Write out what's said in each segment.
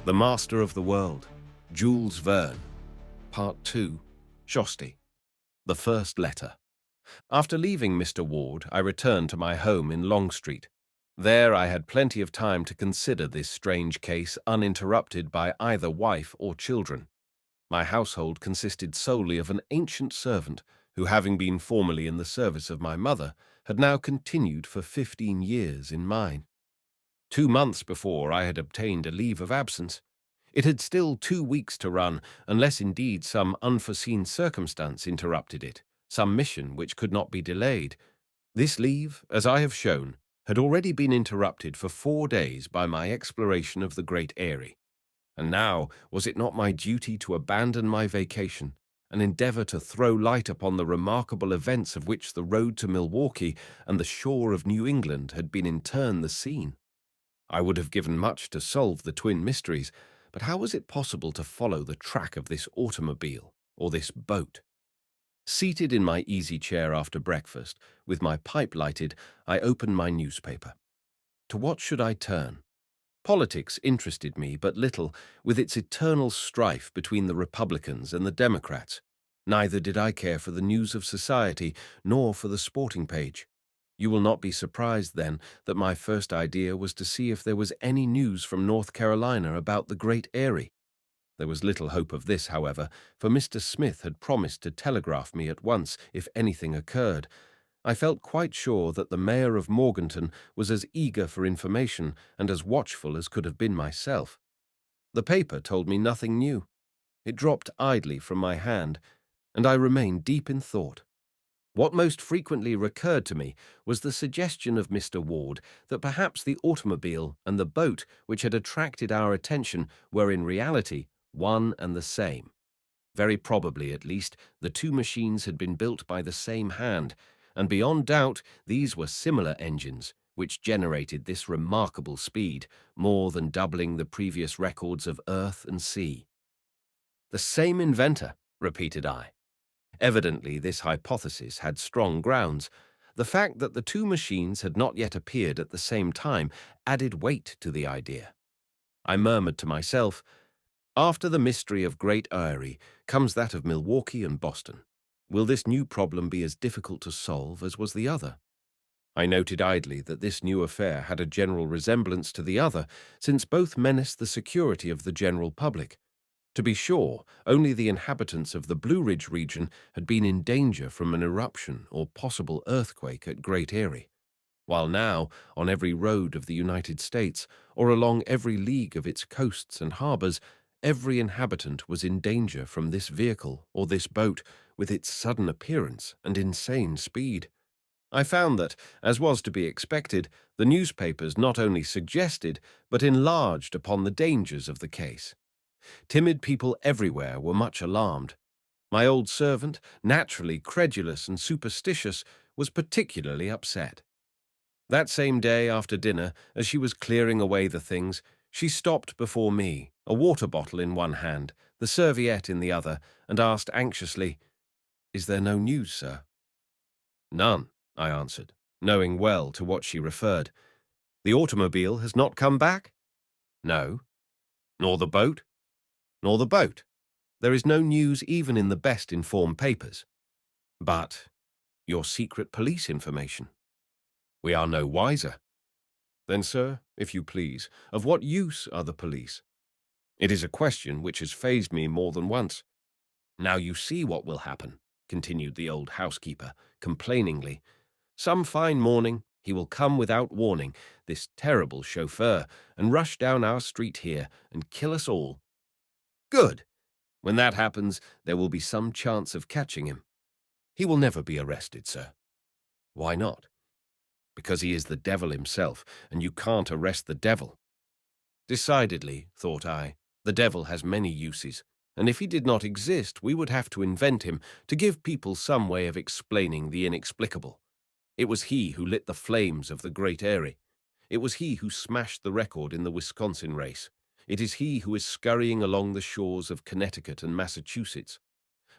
The Master of the World, Jules Verne, Part 2, Shosti, The First Letter. After leaving Mr. Ward, I returned to my home in Long Street. There I had plenty of time to consider this strange case uninterrupted by either wife or children. My household consisted solely of an ancient servant who, having been formerly in the service of my mother, had now continued for 15 years in mine. 2 months before I had obtained a leave of absence. It had still 2 weeks to run, unless indeed some unforeseen circumstance interrupted it, some mission which could not be delayed. This leave, as I have shown, had already been interrupted for 4 days by my exploration of the Great Eyrie. And now, was it not my duty to abandon my vacation and endeavor to throw light upon the remarkable events of which the road to Milwaukee and the shore of New England had been in turn the scene? I would have given much to solve the twin mysteries, but how was it possible to follow the track of this automobile or this boat? Seated in my easy chair after breakfast, with my pipe lighted, I opened my newspaper. To what should I turn? Politics interested me but little, with its eternal strife between the Republicans and the Democrats. Neither did I care for the news of society, nor for the sporting page. You will not be surprised, then, that my first idea was to see if there was any news from North Carolina about the Great Eyrie. There was little hope of this, however, for Mr. Smith had promised to telegraph me at once if anything occurred. I felt quite sure that the mayor of Morganton was as eager for information and as watchful as could have been myself. The paper told me nothing new. It dropped idly from my hand, and I remained deep in thought. What most frequently recurred to me was the suggestion of Mr. Ward that perhaps the automobile and the boat which had attracted our attention were in reality one and the same. Very probably, at least, the two machines had been built by the same hand, and beyond doubt these were similar engines which generated this remarkable speed, more than doubling the previous records of earth and sea. "The same inventor," repeated I. Evidently, this hypothesis had strong grounds. The fact that the two machines had not yet appeared at the same time added weight to the idea. I murmured to myself, after the mystery of Great Eyrie comes that of Milwaukee and Boston. Will this new problem be as difficult to solve as was the other? I noted idly that this new affair had a general resemblance to the other, since both menaced the security of the general public. To be sure, only the inhabitants of the Blue Ridge region had been in danger from an eruption or possible earthquake at Great Eyrie, while now, on every road of the United States, or along every league of its coasts and harbors, every inhabitant was in danger from this vehicle or this boat, with its sudden appearance and insane speed. I found that, as was to be expected, the newspapers not only suggested, but enlarged upon the dangers of the case. Timid people everywhere were much alarmed. My old servant, naturally credulous and superstitious, was particularly upset. That same day after dinner, as she was clearing away the things, she stopped before me, a water bottle in one hand, the serviette in the other, and asked anxiously, "Is there no news, sir?" "None," I answered, knowing well to what she referred. "The automobile has not come back?" "No." "Nor the boat?" "Nor the boat. There is no news even in the best informed papers." "But your secret police information?" "We are no wiser." "Then, sir, if you please, of what use are the police? It is a question which has fazed me more than once." "Now you see what will happen," continued the old housekeeper, complainingly. "Some fine morning he will come without warning, this terrible chauffeur, and rush down our street here and kill us all. Good! When that happens, there will be some chance of catching him. He will never be arrested, sir." "Why not?" "Because he is the devil himself, and you can't arrest the devil." Decidedly, thought I, the devil has many uses, and if he did not exist, we would have to invent him to give people some way of explaining the inexplicable. It was he who lit the flames of the Great Eyrie. It was he who smashed the record in the Wisconsin race. It is he who is scurrying along the shores of Connecticut and Massachusetts.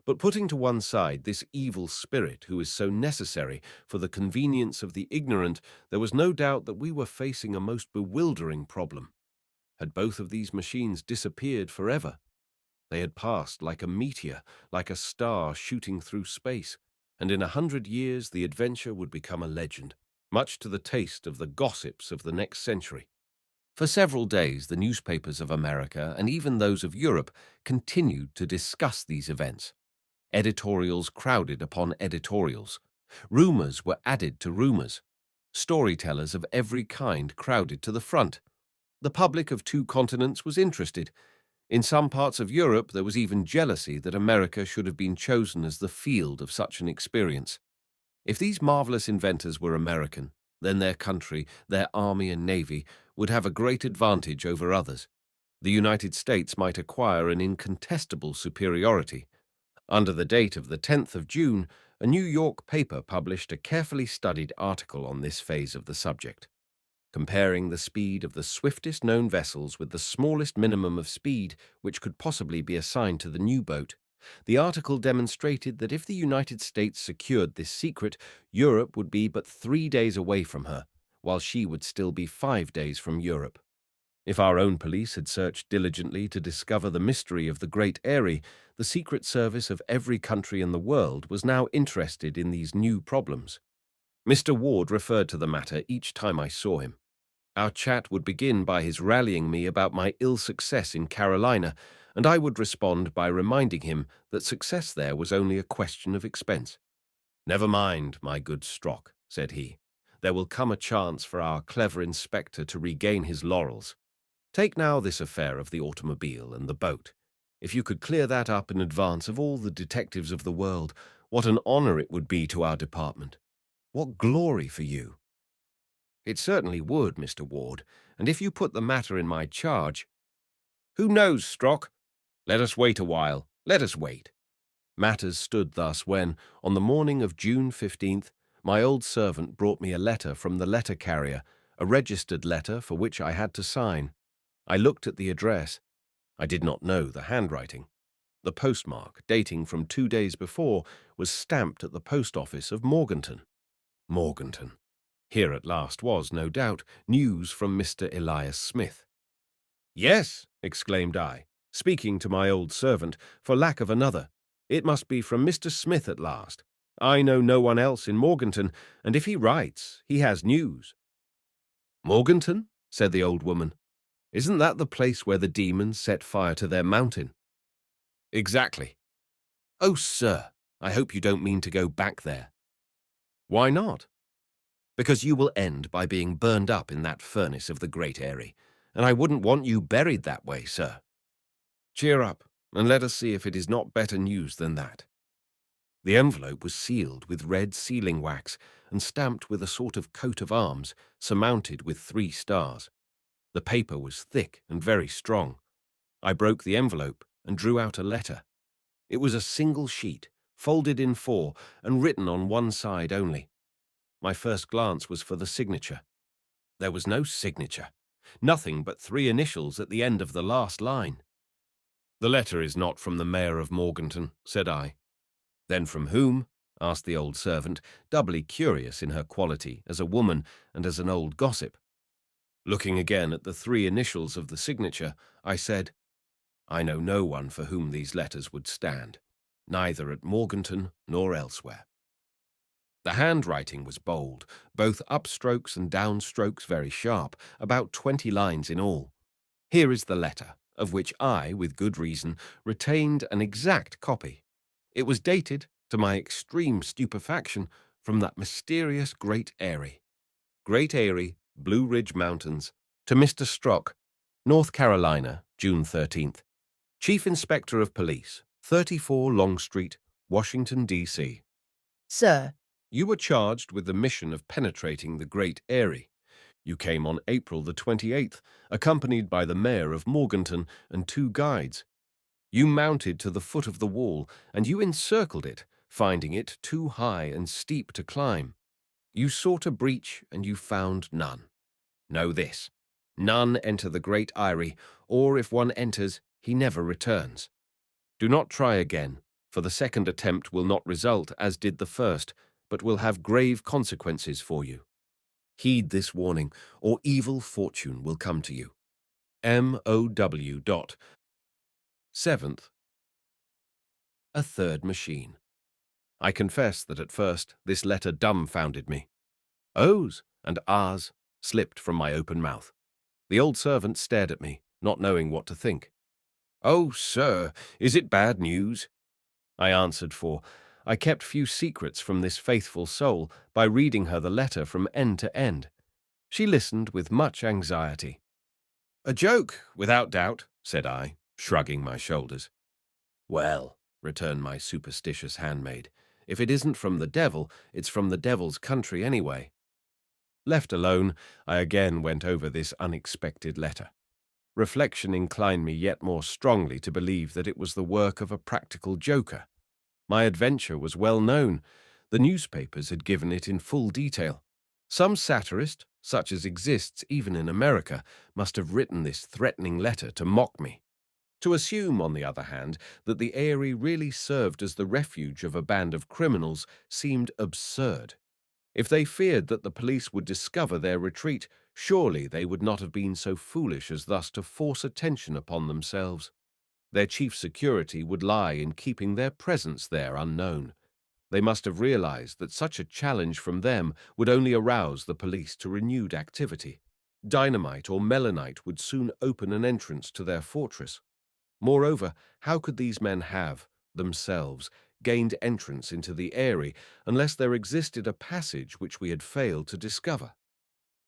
But putting to one side this evil spirit who is so necessary for the convenience of the ignorant, there was no doubt that we were facing a most bewildering problem. Had both of these machines disappeared forever? They had passed like a meteor, like a star shooting through space, and in 100 years the adventure would become a legend, much to the taste of the gossips of the next century. For several days, the newspapers of America and even those of Europe continued to discuss these events. Editorials crowded upon editorials. Rumors were added to rumors. Storytellers of every kind crowded to the front. The public of two continents was interested. In some parts of Europe, there was even jealousy that America should have been chosen as the field of such an experience. If these marvelous inventors were American, then their country, their army and navy, would have a great advantage over others. The United States might acquire an incontestable superiority. Under the date of the 10th of June, a New York paper published a carefully studied article on this phase of the subject, comparing the speed of the swiftest known vessels with the smallest minimum of speed which could possibly be assigned to the new boat. The article demonstrated that if the United States secured this secret, Europe would be but 3 days away from her, while she would still be 5 days from Europe. If our own police had searched diligently to discover the mystery of the Great Eyrie, the Secret Service of every country in the world was now interested in these new problems. Mr. Ward referred to the matter each time I saw him. Our chat would begin by his rallying me about my ill success in Carolina, and I would respond by reminding him that success there was only a question of expense. "Never mind, my good Strock," said he. "There will come a chance for our clever inspector to regain his laurels. Take now this affair of the automobile and the boat. If you could clear that up in advance of all the detectives of the world, what an honor it would be to our department. What glory for you." "It certainly would, Mr. Ward, and if you put the matter in my charge—" "Who knows, Strock? Let us wait a while. Let us wait." Matters stood thus when, on the morning of June 15th, my old servant brought me a letter from the letter carrier, a registered letter for which I had to sign. I looked at the address. I did not know the handwriting. The postmark, dating from 2 days before, was stamped at the post office of Morganton. Morganton. Here at last was, no doubt, news from Mr. Elias Smith. "Yes," exclaimed I, speaking to my old servant, for lack of another. "It must be from Mr. Smith at last. I know no one else in Morganton, and if he writes, he has news." "Morganton?" said the old woman. "Isn't that the place where the demons set fire to their mountain?" "Exactly." "Oh, sir, I hope you don't mean to go back there." "Why not?" "Because you will end by being burned up in that furnace of the Great Eyrie, and I wouldn't want you buried that way, sir." "Cheer up, and let us see if it is not better news than that." The envelope was sealed with red sealing wax and stamped with a sort of coat of arms, surmounted with 3 stars. The paper was thick and very strong. I broke the envelope and drew out a letter. It was a single sheet, folded in 4, and written on one side only. My first glance was for the signature. There was no signature, nothing but 3 initials at the end of the last line. "The letter is not from the mayor of Morganton," said I. "Then from whom?" asked the old servant, doubly curious in her quality as a woman and as an old gossip. Looking again at the 3 initials of the signature, I said, "I know no one for whom these letters would stand, neither at Morganton nor elsewhere." The handwriting was bold, both upstrokes and downstrokes very sharp, about 20 lines in all. Here is the letter, of which I, with good reason, retained an exact copy. It was dated, to my extreme stupefaction, from that mysterious Great Eyrie. Great Eyrie, Blue Ridge Mountains, to Mr. Strock, North Carolina, June 13th. Chief Inspector of Police, 34 Long Street, Washington, D.C. Sir, You were charged with the mission of penetrating the Great Eyrie. You came on April the 28th, accompanied by the mayor of Morganton and 2 guides. You mounted to the foot of the wall, and you encircled it, finding it too high and steep to climb. You sought a breach, and you found none. Know this: none enter the Great Eyrie, or if one enters, he never returns. Do not try again, for the second attempt will not result as did the first, but will have grave consequences for you. Heed this warning, or evil fortune will come to you. MOW. 7th, a third machine. I confess that at first this letter dumbfounded me. O's and R's slipped from my open mouth. The old servant stared at me, not knowing what to think. "Oh, sir, is it bad news?" I answered, for I kept few secrets from this faithful soul by reading her the letter from end to end. She listened with much anxiety. "A joke, without doubt," said I, shrugging my shoulders. "Well," returned my superstitious handmaid, "if it isn't from the devil, it's from the devil's country anyway." Left alone, I again went over this unexpected letter. Reflection inclined me yet more strongly to believe that it was the work of a practical joker. My adventure was well known. The newspapers had given it in full detail. Some satirist, such as exists even in America, must have written this threatening letter to mock me. To assume, on the other hand, that the Eyrie really served as the refuge of a band of criminals seemed absurd. If they feared that the police would discover their retreat, surely they would not have been so foolish as thus to force attention upon themselves. Their chief security would lie in keeping their presence there unknown. They must have realized that such a challenge from them would only arouse the police to renewed activity. Dynamite or melinite would soon open an entrance to their fortress. Moreover, how could these men have, themselves, gained entrance into the Eyrie unless there existed a passage which we had failed to discover?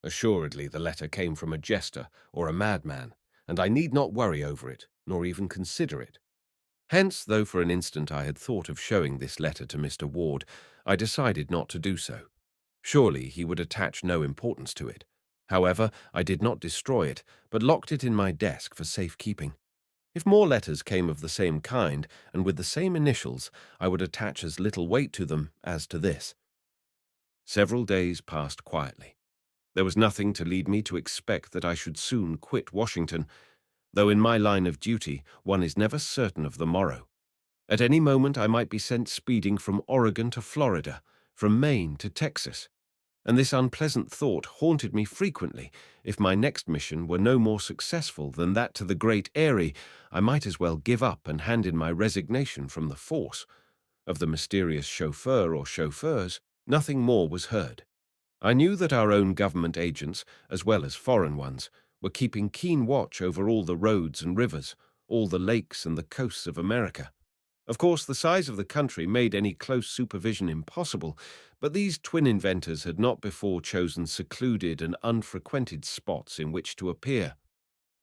Assuredly the letter came from a jester or a madman, and I need not worry over it, nor even consider it. Hence, though for an instant I had thought of showing this letter to Mr. Ward, I decided not to do so. Surely he would attach no importance to it. However, I did not destroy it, but locked it in my desk for safekeeping. If more letters came of the same kind and with the same initials, I would attach as little weight to them as to this. Several days passed quietly. There was nothing to lead me to expect that I should soon quit Washington, though in my line of duty one is never certain of the morrow. At any moment I might be sent speeding from Oregon to Florida, from Maine to Texas, and this unpleasant thought haunted me frequently. If my next mission were no more successful than that to the Great Eyrie, I might as well give up and hand in my resignation from the force. Of the mysterious chauffeur or chauffeurs, nothing more was heard. I knew that our own government agents, as well as foreign ones, were keeping keen watch over all the roads and rivers, all the lakes and the coasts of America. Of course, the size of the country made any close supervision impossible, but these twin inventors had not before chosen secluded and unfrequented spots in which to appear.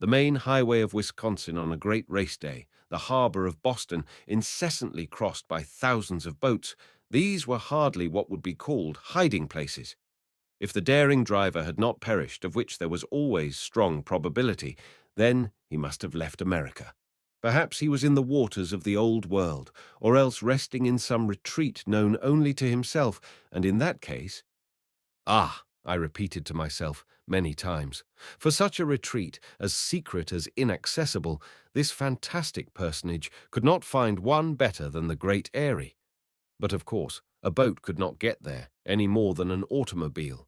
The main highway of Wisconsin on a great race day, the harbor of Boston, incessantly crossed by thousands of boats, these were hardly what would be called hiding places. If the daring driver had not perished, of which there was always strong probability, then he must have left America. Perhaps he was in the waters of the old world, or else resting in some retreat known only to himself, and in that case— "Ah," I repeated to myself many times, "for such a retreat, as secret as inaccessible, this fantastic personage could not find one better than the Great Eyrie." But of course, a boat could not get there, any more than an automobile.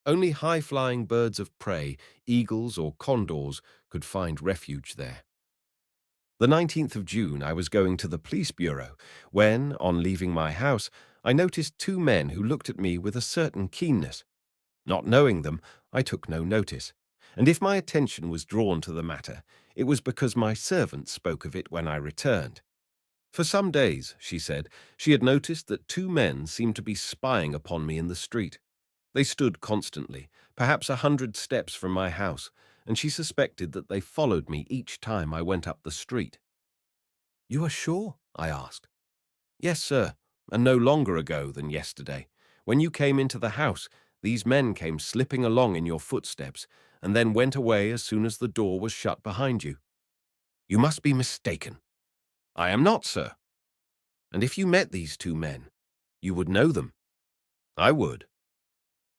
Only high-flying birds of prey, eagles or condors, could find refuge there. The 19th of June, I was going to the police bureau, when, on leaving my house, I noticed two men who looked at me with a certain keenness. Not knowing them, I took no notice, and if my attention was drawn to the matter, it was because my servant spoke of it when I returned. For some days, she said, she had noticed that two men seemed to be spying upon me in the street. They stood constantly, perhaps 100 steps from my house, and she suspected that they followed me each time I went up the street. "You are sure?" I asked. "Yes, sir, and no longer ago than yesterday. When you came into the house, these men came slipping along in your footsteps, and then went away as soon as the door was shut behind you." "You must be mistaken." "I am not, sir." "And if you met these two men, you would know them?" "I would."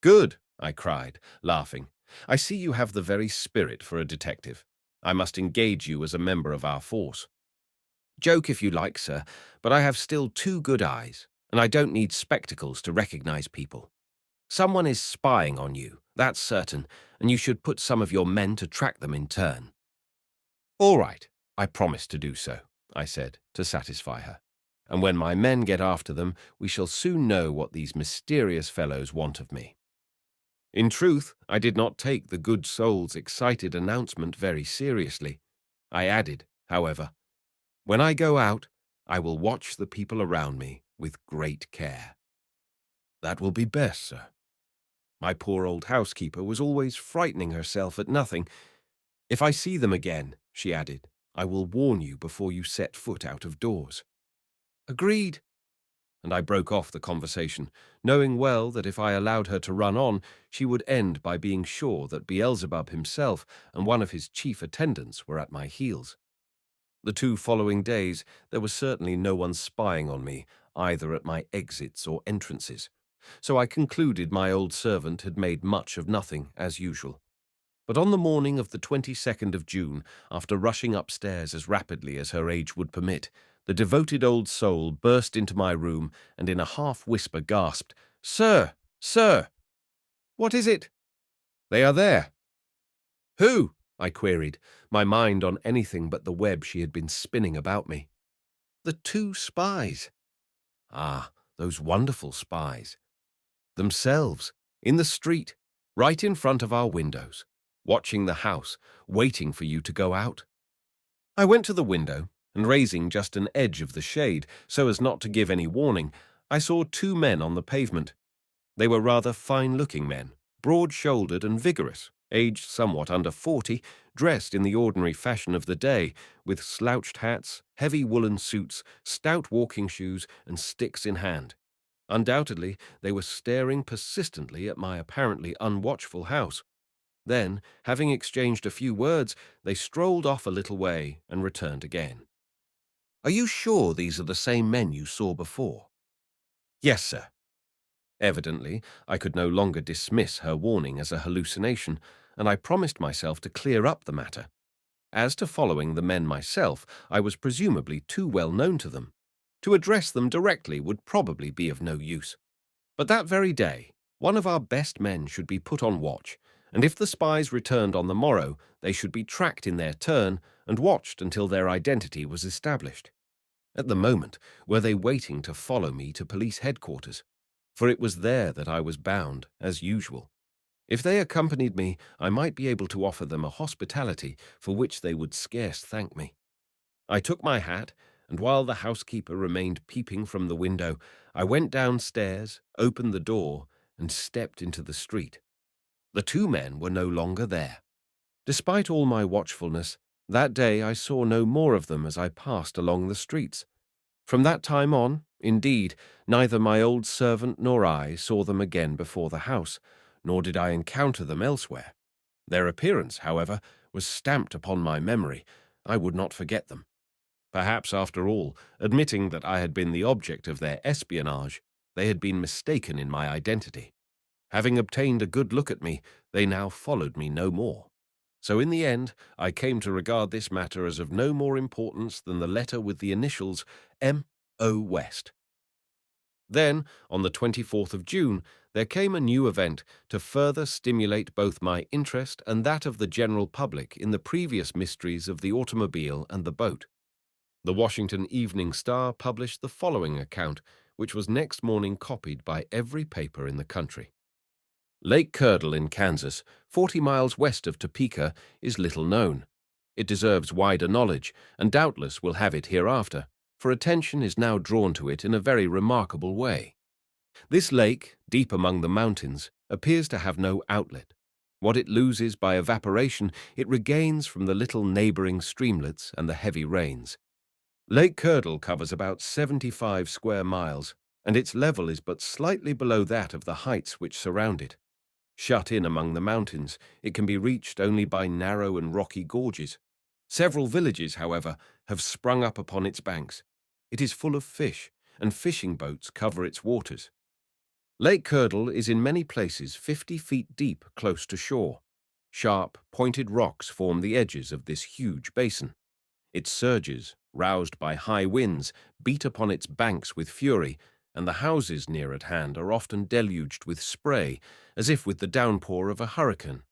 "Good," I cried, laughing. "I see you have the very spirit for a detective. I must engage you as a member of our force." "Joke if you like, sir, but I have still two good eyes, and I don't need spectacles to recognize people. Someone is spying on you, that's certain, and you should put some of your men to track them in turn." "All right, I promise to do so," I said, to satisfy her. "And when my men get after them, we shall soon know what these mysterious fellows want of me." In truth, I did not take the good soul's excited announcement very seriously. I added, however, "When I go out, I will watch the people around me with great care." "That will be best, sir." My poor old housekeeper was always frightening herself at nothing. "If I see them again," she added, "I will warn you before you set foot out of doors." "Agreed." And I broke off the conversation, knowing well that if I allowed her to run on, she would end by being sure that Beelzebub himself and one of his chief attendants were at my heels. The 2 following days, there was certainly no one spying on me, either at my exits or entrances, so I concluded my old servant had made much of nothing, as usual. But on the morning of the 22nd of June, after rushing upstairs as rapidly as her age would permit, the devoted old soul burst into my room and in a half-whisper gasped, "Sir! Sir!" "What is it?" "They are there." "Who?" I queried, my mind on anything but the web she had been spinning about me. "The 2 spies." Ah, those wonderful spies. Themselves, in the street, right in front of our windows, watching the house, waiting for you to go out. I went to the window, and raising just an edge of the shade, so as not to give any warning, I saw 2 men on the pavement. They were rather fine-looking men, broad-shouldered and vigorous, aged somewhat under 40, dressed in the ordinary fashion of the day, with slouched hats, heavy woolen suits, stout walking shoes, and sticks in hand. Undoubtedly, they were staring persistently at my apparently unwatchful house. Then, having exchanged a few words, they strolled off a little way and returned again. "Are you sure these are the same men you saw before?" "Yes, sir." Evidently, I could no longer dismiss her warning as a hallucination, and I promised myself to clear up the matter. As to following the men myself, I was presumably too well known to them. To address them directly would probably be of no use. But that very day, one of our best men should be put on watch, and if the spies returned on the morrow, they should be tracked in their turn and watched until their identity was established. At the moment, were they waiting to follow me to police headquarters? For it was there that I was bound, as usual. If they accompanied me, I might be able to offer them a hospitality for which they would scarce thank me. I took my hat, and while the housekeeper remained peeping from the window, I went downstairs, opened the door, and stepped into the street. The 2 men were no longer there. Despite all my watchfulness, that day I saw no more of them as I passed along the streets. From that time on, indeed, neither my old servant nor I saw them again before the house, nor did I encounter them elsewhere. Their appearance, however, was stamped upon my memory. I would not forget them. Perhaps, after all, admitting that I had been the object of their espionage, they had been mistaken in my identity. Having obtained a good look at me, they now followed me no more. So in the end, I came to regard this matter as of no more importance than the letter with the initials M. O. West. Then, on the 24th of June, there came a new event to further stimulate both my interest and that of the general public in the previous mysteries of the automobile and the boat. The Washington Evening Star published the following account, which was next morning copied by every paper in the country. Lake Curdle in Kansas, 40 miles west of Topeka, is little known. It deserves wider knowledge, and doubtless will have it hereafter, for attention is now drawn to it in a very remarkable way. This lake, deep among the mountains, appears to have no outlet. What it loses by evaporation, it regains from the little neighboring streamlets and the heavy rains. Lake Curdle covers about 75 square miles, and its level is but slightly below that of the heights which surround it. Shut in among the mountains, it can be reached only by narrow and rocky gorges. Several villages, however, have sprung up upon its banks. It is full of fish, and fishing boats cover its waters. Lake Curdle is in many places 50 feet deep close to shore. Sharp, pointed rocks form the edges of this huge basin. Its surges, roused by high winds, beat upon its banks with fury, and the houses near at hand are often deluged with spray, as if with the downpour of a hurricane.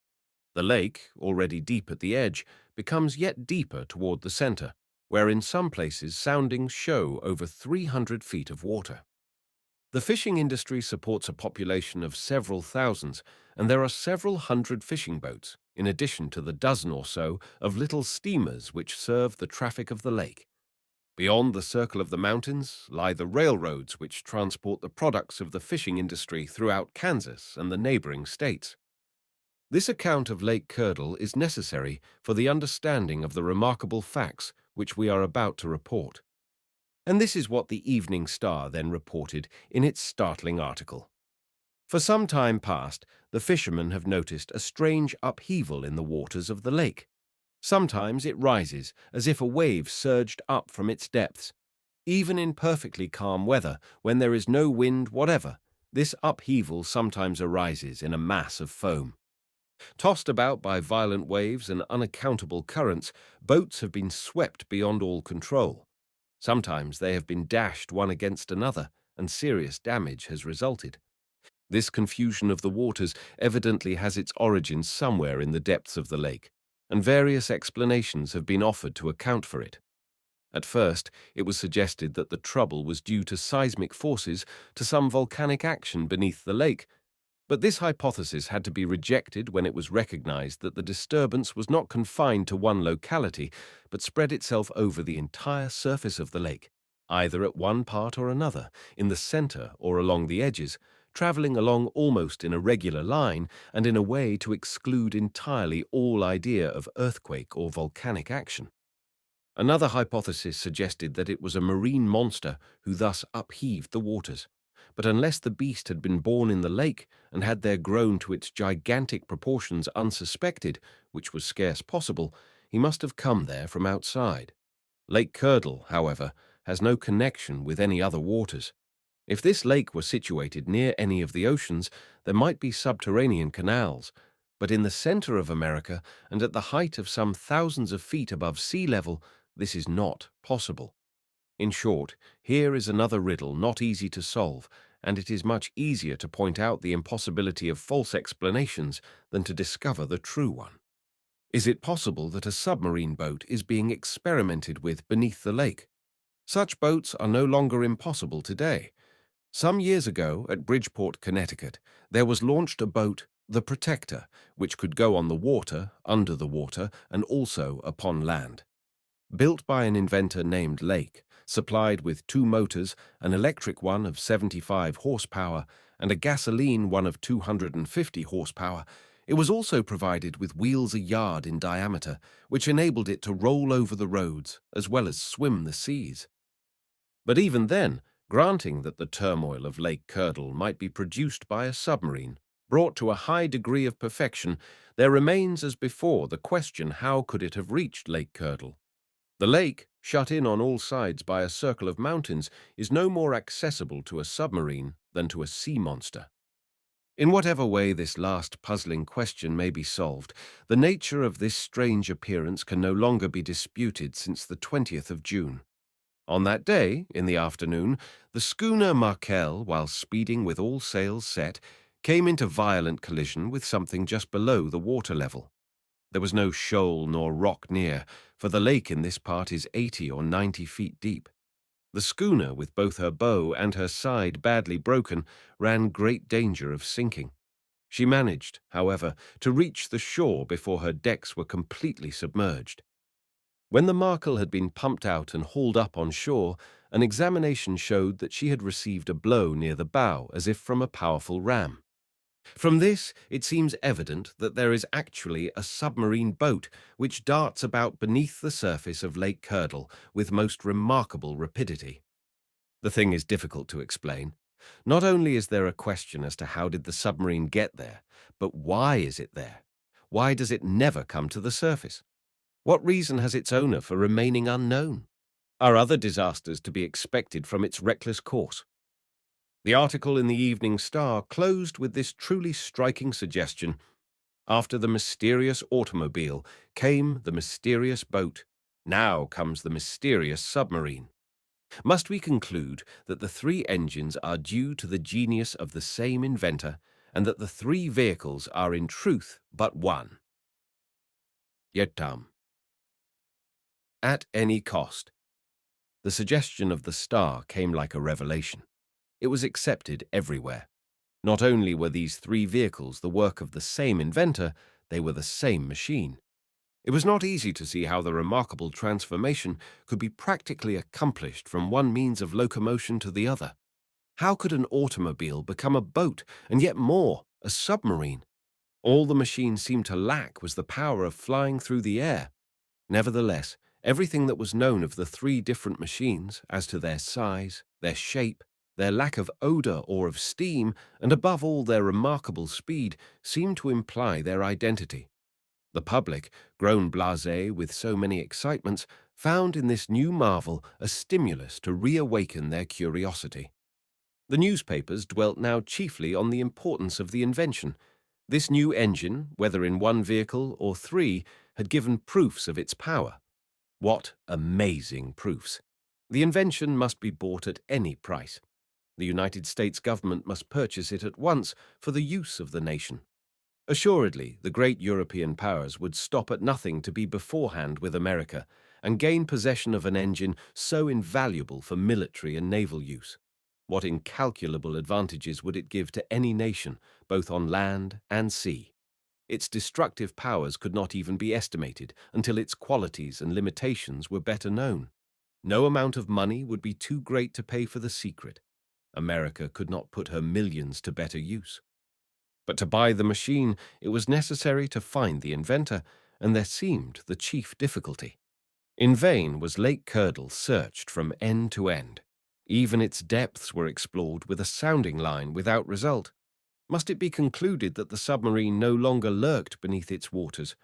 The lake, already deep at the edge, becomes yet deeper toward the center, where in some places soundings show over 300 feet of water. The fishing industry supports a population of several thousands, and there are several hundred fishing boats, in addition to the dozen or so of little steamers which serve the traffic of the lake. Beyond the circle of the mountains lie the railroads which transport the products of the fishing industry throughout Kansas and the neighboring states. This account of Lake Curdle is necessary for the understanding of the remarkable facts which we are about to report. And this is what the Evening Star then reported in its startling article. For some time past, the fishermen have noticed a strange upheaval in the waters of the lake. Sometimes it rises as if a wave surged up from its depths. Even in perfectly calm weather, when there is no wind whatever, this upheaval sometimes arises in a mass of foam. Tossed about by violent waves and unaccountable currents, boats have been swept beyond all control. Sometimes they have been dashed one against another, and serious damage has resulted. This confusion of the waters evidently has its origins somewhere in the depths of the lake, and various explanations have been offered to account for it. At first, it was suggested that the trouble was due to seismic forces, to some volcanic action beneath the lake, but this hypothesis had to be rejected when it was recognized that the disturbance was not confined to one locality, but spread itself over the entire surface of the lake, either at one part or another, in the center or along the edges, traveling along almost in a regular line and in a way to exclude entirely all idea of earthquake or volcanic action. Another hypothesis suggested that it was a marine monster who thus upheaved the waters. But unless the beast had been born in the lake and had there grown to its gigantic proportions unsuspected, which was scarce possible, he must have come there from outside. Lake Curdle, however, has no connection with any other waters. If this lake were situated near any of the oceans, there might be subterranean canals, but in the center of America and at the height of some thousands of feet above sea level, this is not possible. In short, here is another riddle not easy to solve, and it is much easier to point out the impossibility of false explanations than to discover the true one. Is it possible that a submarine boat is being experimented with beneath the lake? Such boats are no longer impossible today. Some years ago, at Bridgeport, Connecticut, there was launched a boat, the Protector, which could go on the water, under the water, and also upon land. Built by an inventor named Lake, supplied with 2 motors, an electric one of 75 horsepower and a gasoline one of 250 horsepower, it was also provided with wheels a yard in diameter, which enabled it to roll over the roads as well as swim the seas. But even then, granting that the turmoil of Lake Curdle might be produced by a submarine, brought to a high degree of perfection, there remains as before the question how could it have reached Lake Curdle? The lake, shut in on all sides by a circle of mountains, is no more accessible to a submarine than to a sea monster. In whatever way this last puzzling question may be solved, the nature of this strange appearance can no longer be disputed since the 20th of June. On that day, in the afternoon, the schooner Markel, while speeding with all sails set, came into violent collision with something just below the water level. There was no shoal nor rock near, for the lake in this part is 80 or 90 feet deep. The schooner, with both her bow and her side badly broken, ran great danger of sinking. She managed, however, to reach the shore before her decks were completely submerged. When the Markel had been pumped out and hauled up on shore, an examination showed that she had received a blow near the bow as if from a powerful ram. From this, it seems evident that there is actually a submarine boat which darts about beneath the surface of Lake Curdle with most remarkable rapidity. The thing is difficult to explain. Not only is there a question as to how did the submarine get there, but why is it there? Why does it never come to the surface? What reason has its owner for remaining unknown? Are other disasters to be expected from its reckless course? The article in the Evening Star closed with this truly striking suggestion: after the mysterious automobile came the mysterious boat. Now comes the mysterious submarine. Must we conclude that the 3 engines are due to the genius of the same inventor, and that the 3 vehicles are in truth but one? Yetam. At any cost. The suggestion of the star came like a revelation. It was accepted everywhere. Not only were these three vehicles the work of the same inventor, they were the same machine. It was not easy to see how the remarkable transformation could be practically accomplished from one means of locomotion to the other. How could an automobile become a boat, and yet more, a submarine? All the machine seemed to lack was the power of flying through the air. Nevertheless, everything that was known of the three different machines, as to their size, their shape, their lack of odor or of steam, and above all their remarkable speed, seemed to imply their identity. The public, grown blasé with so many excitements, found in this new marvel a stimulus to reawaken their curiosity. The newspapers dwelt now chiefly on the importance of the invention. This new engine, whether in one vehicle or three, had given proofs of its power. What amazing proofs! The invention must be bought at any price. The United States government must purchase it at once for the use of the nation. Assuredly, the great European powers would stop at nothing to be beforehand with America and gain possession of an engine so invaluable for military and naval use. What incalculable advantages would it give to any nation, both on land and sea? Its destructive powers could not even be estimated until its qualities and limitations were better known. No amount of money would be too great to pay for the secret. America could not put her millions to better use. But to buy the machine, it was necessary to find the inventor, and there seemed the chief difficulty. In vain was Lake Curdle searched from end to end. Even its depths were explored with a sounding line without result. Must it be concluded that the submarine no longer lurked beneath its waters?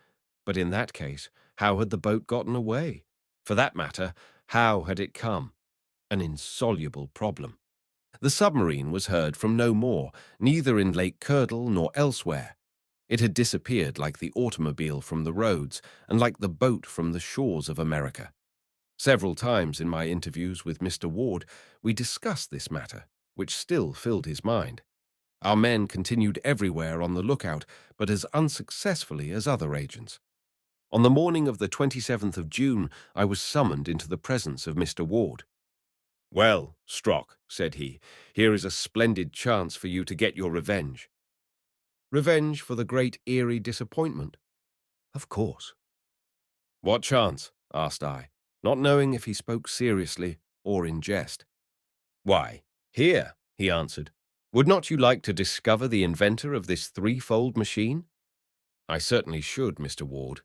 But in that case, how had the boat gotten away? For that matter, how had it come? An insoluble problem. The submarine was heard from no more, neither in Lake Curdle nor elsewhere. It had disappeared like the automobile from the roads and like the boat from the shores of America. Several times in my interviews with Mr. Ward, we discussed this matter, which still filled his mind. Our men continued everywhere on the lookout, but as unsuccessfully as other agents. On the morning of the 27th of June, I was summoned into the presence of Mr. Ward. "Well, Strock," said he, "here is a splendid chance for you to get your revenge." "Revenge for the great Erie disappointment?" "Of course." "What chance?" asked I, not knowing if he spoke seriously or in jest. "Why, here," he answered. "Would not you like to discover the inventor of this threefold machine?" "I certainly should, Mr. Ward.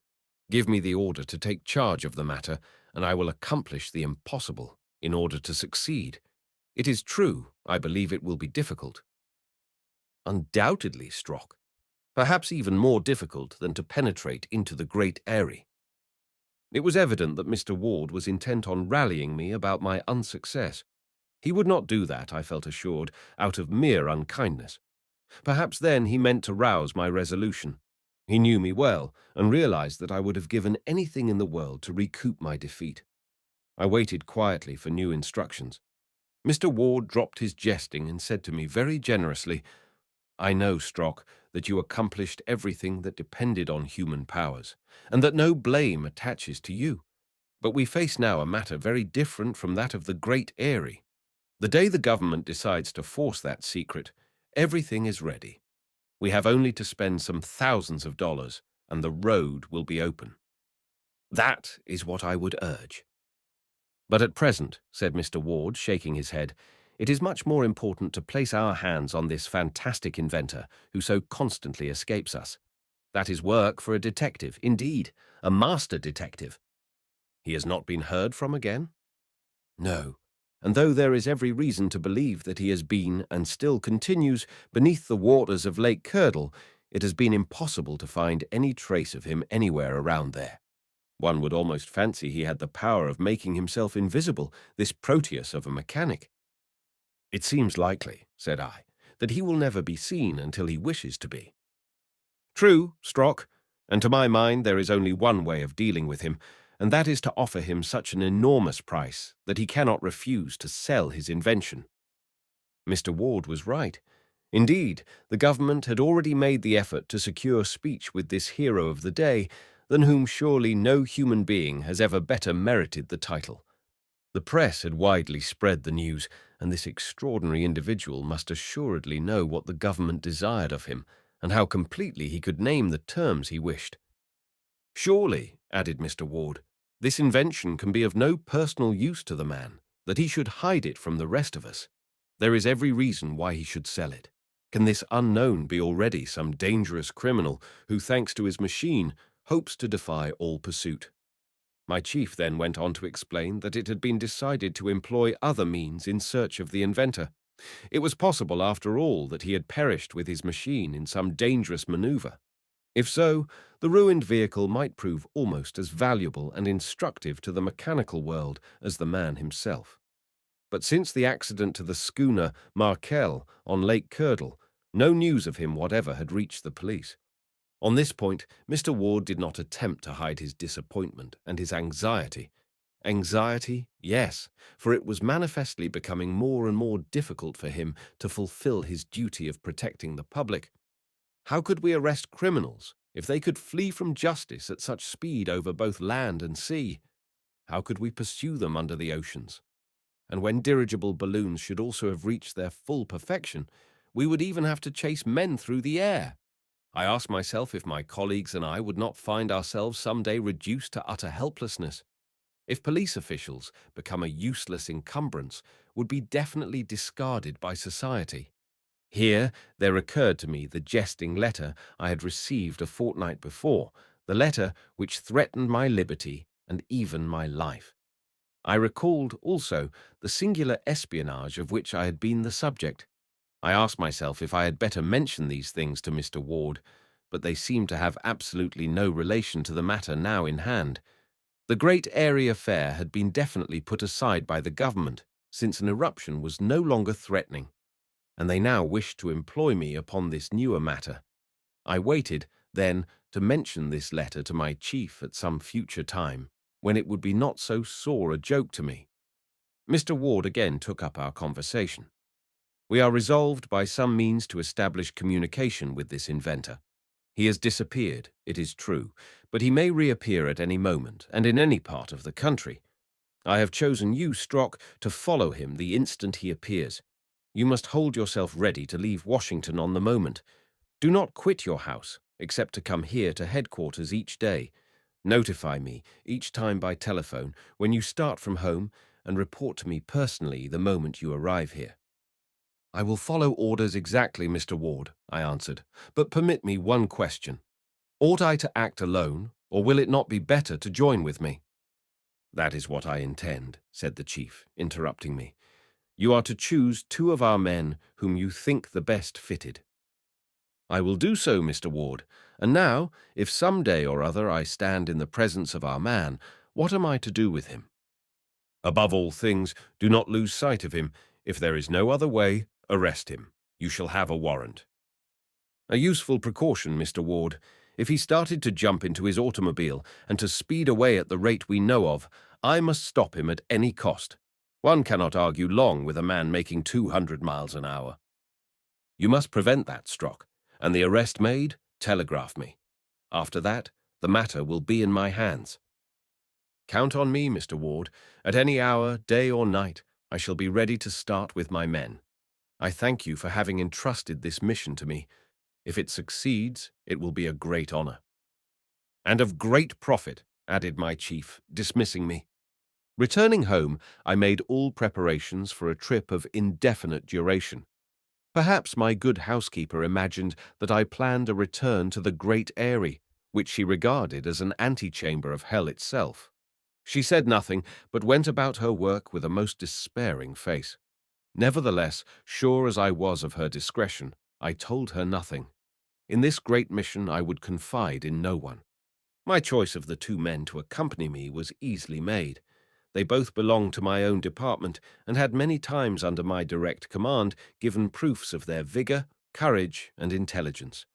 Give me the order to take charge of the matter, and I will accomplish the impossible in order to succeed. It is true, I believe it will be difficult." "Undoubtedly, Strock. Perhaps even more difficult than to penetrate into the great Erie." It was evident that Mr. Ward was intent on rallying me about my unsuccess. He would not do that, I felt assured, out of mere unkindness. Perhaps then he meant to rouse my resolution. He knew me well, and realized that I would have given anything in the world to recoup my defeat. I waited quietly for new instructions. Mr. Ward dropped his jesting and said to me very generously, "I know, Strock, that you accomplished everything that depended on human powers, and that no blame attaches to you. But we face now a matter very different from that of the great Erie. The day the government decides to force that secret, everything is ready. We have only to spend some thousands of dollars, and the road will be open. That is what I would urge." "But at present," said Mr. Ward, shaking his head, "it is much more important to place our hands on this fantastic inventor who so constantly escapes us. That is work for a detective, indeed, a master detective." "He has not been heard from again?" "No, and though there is every reason to believe that he has been, and still continues, beneath the waters of Lake Curdle, it has been impossible to find any trace of him anywhere around there. One would almost fancy he had the power of making himself invisible, this Proteus of a mechanic." "It seems likely," said I, "that he will never be seen until he wishes to be." "True, Strock, and to my mind there is only one way of dealing with him, and that is to offer him such an enormous price that he cannot refuse to sell his invention." Mr. Ward was right. Indeed, the government had already made the effort to secure speech with this hero of the day, than whom surely no human being has ever better merited the title. The press had widely spread the news, and this extraordinary individual must assuredly know what the government desired of him, and how completely he could name the terms he wished. "Surely," added Mr. Ward, "this invention can be of no personal use to the man, that he should hide it from the rest of us. There is every reason why he should sell it. Can this unknown be already some dangerous criminal who, thanks to his machine, hopes to defy all pursuit?" My chief then went on to explain that it had been decided to employ other means in search of the inventor. It was possible, after all, that he had perished with his machine in some dangerous maneuver. If so, the ruined vehicle might prove almost as valuable and instructive to the mechanical world as the man himself. But since the accident to the schooner Markel on Lake Curdle, no news of him whatever had reached the police. On this point, Mr. Ward did not attempt to hide his disappointment and his anxiety. Anxiety, yes, for it was manifestly becoming more and more difficult for him to fulfill his duty of protecting the public. How could we arrest criminals if they could flee from justice at such speed over both land and sea? How could we pursue them under the oceans? And when dirigible balloons should also have reached their full perfection, we would even have to chase men through the air. I asked myself if my colleagues and I would not find ourselves someday reduced to utter helplessness. If police officials become a useless encumbrance, would be definitely discarded by society. Here there occurred to me the jesting letter I had received a fortnight before, the letter which threatened my liberty and even my life. I recalled also the singular espionage of which I had been the subject. I asked myself if I had better mention these things to Mr. Ward, but they seemed to have absolutely no relation to the matter now in hand. The great airy affair had been definitely put aside by the government, since an eruption was no longer threatening, and they now wished to employ me upon this newer matter. I waited, then, to mention this letter to my chief at some future time, when it would be not so sore a joke to me. Mr. Ward again took up our conversation. "We are resolved by some means to establish communication with this inventor. He has disappeared, it is true, but he may reappear at any moment and in any part of the country. I have chosen you, Strock, to follow him the instant he appears. You must hold yourself ready to leave Washington on the moment. Do not quit your house, except to come here to headquarters each day. Notify me, each time by telephone, when you start from home, and report to me personally the moment you arrive here." "I will follow orders exactly, Mr. Ward," I answered, "but permit me one question. Ought I to act alone, or will it not be better to join with me?" "That is what I intend," said the chief, interrupting me. "You are to choose 2 of our men whom you think the best fitted." "I will do so, Mr. Ward. And now, if some day or other I stand in the presence of our man, what am I to do with him?" "Above all things, do not lose sight of him. If there is no other way, arrest him. You shall have a warrant." "A useful precaution, Mr. Ward. If he started to jump into his automobile and to speed away at the rate we know of, I must stop him at any cost. One cannot argue long with a man making 200 miles an hour. You must prevent that, Strock, and the arrest made, telegraph me. After that, the matter will be in my hands." "Count on me, Mr. Ward. At any hour, day or night, I shall be ready to start with my men. I thank you for having entrusted this mission to me. If it succeeds, it will be a great honor." "And of great profit," added my chief, dismissing me. Returning home, I made all preparations for a trip of indefinite duration. Perhaps my good housekeeper imagined that I planned a return to the Great Eyrie, which she regarded as an antechamber of hell itself. She said nothing, but went about her work with a most despairing face. Nevertheless, sure as I was of her discretion, I told her nothing. In this great mission I would confide in no one. My choice of the 2 men to accompany me was easily made. They both belonged to my own department, and had many times under my direct command given proofs of their vigor, courage, and intelligence.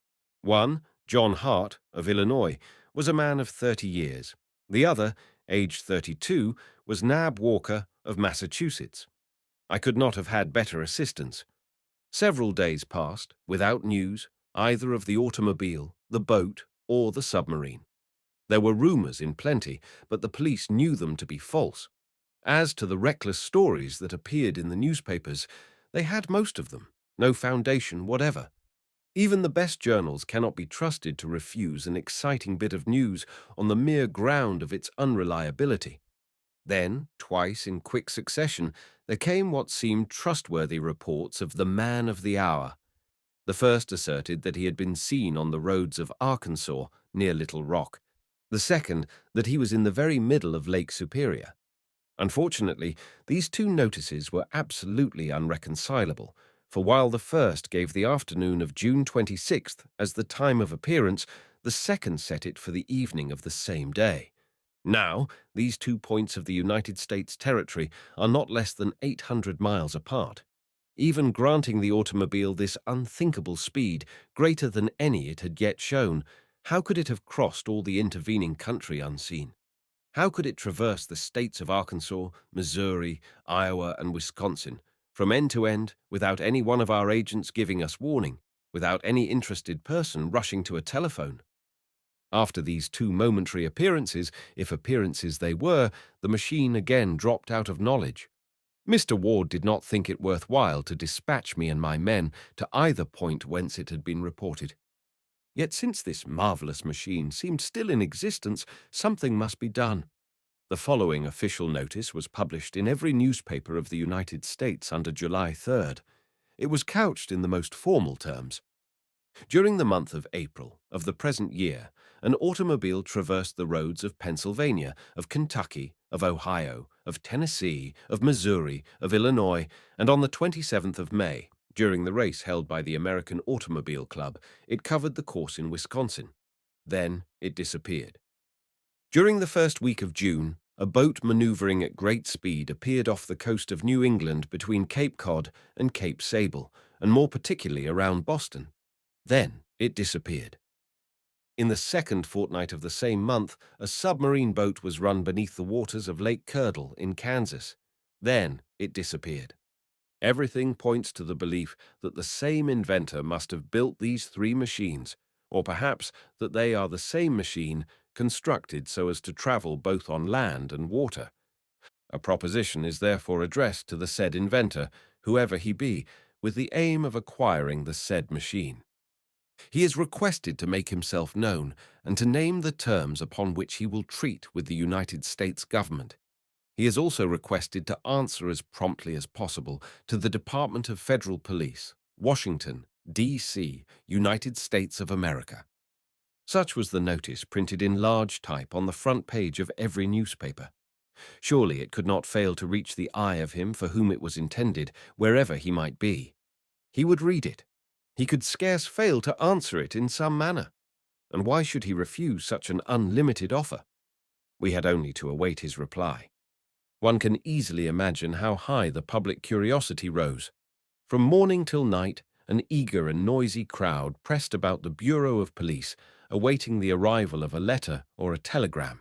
One, John Hart, of Illinois, was a man of 30 years. The other, aged 32, was Nab Walker, of Massachusetts. I could not have had better assistance. Several days passed without news either of the automobile, the boat, or the submarine. There were rumors in plenty, but the police knew them to be false. As to the reckless stories that appeared in the newspapers, they had most of them, no foundation whatever. Even the best journals cannot be trusted to refuse an exciting bit of news on the mere ground of its unreliability. Then, twice in quick succession, there came what seemed trustworthy reports of the man of the hour. The first asserted that he had been seen on the roads of Arkansas, near Little Rock. The second, that he was in the very middle of Lake Superior. Unfortunately, these two notices were absolutely unreconcilable, for while the first gave the afternoon of June 26th as the time of appearance, the second set it for the evening of the same day. Now, these 2 points of the United States territory are not less than 800 miles apart. Even granting the automobile this unthinkable speed, greater than any it had yet shown, how could it have crossed all the intervening country unseen? How could it traverse the states of Arkansas, Missouri, Iowa, and Wisconsin, from end to end, without any one of our agents giving us warning, without any interested person rushing to a telephone? After these two momentary appearances, if appearances they were, the machine again dropped out of knowledge. Mr. Ward did not think it worth while to dispatch me and my men to either point whence it had been reported. Yet since this marvelous machine seemed still in existence, something must be done. The following official notice was published in every newspaper of the United States under July 3rd. It was couched in the most formal terms. During the month of April of the present year, an automobile traversed the roads of Pennsylvania, of Kentucky, of Ohio, of Tennessee, of Missouri, of Illinois, and on the 27th of May, during the race held by the American Automobile Club, it covered the course in Wisconsin. Then it disappeared. During the first week of June, a boat maneuvering at great speed appeared off the coast of New England between Cape Cod and Cape Sable, and more particularly around Boston. Then it disappeared. In the second fortnight of the same month, a submarine boat was run beneath the waters of Lake Curdle in Kansas. Then it disappeared. Everything points to the belief that the same inventor must have built these three machines, or perhaps that they are the same machine constructed so as to travel both on land and water. A proposition is therefore addressed to the said inventor, whoever he be, with the aim of acquiring the said machine. He is requested to make himself known and to name the terms upon which he will treat with the United States government. He is also requested to answer as promptly as possible to the Department of Federal Police, Washington, D.C., United States of America. Such was the notice printed in large type on the front page of every newspaper. Surely it could not fail to reach the eye of him for whom it was intended, wherever he might be. He would read it. He could scarce fail to answer it in some manner. And why should he refuse such an unlimited offer? We had only to await his reply. One can easily imagine how high the public curiosity rose. From morning till night, an eager and noisy crowd pressed about the Bureau of Police, awaiting the arrival of a letter or a telegram.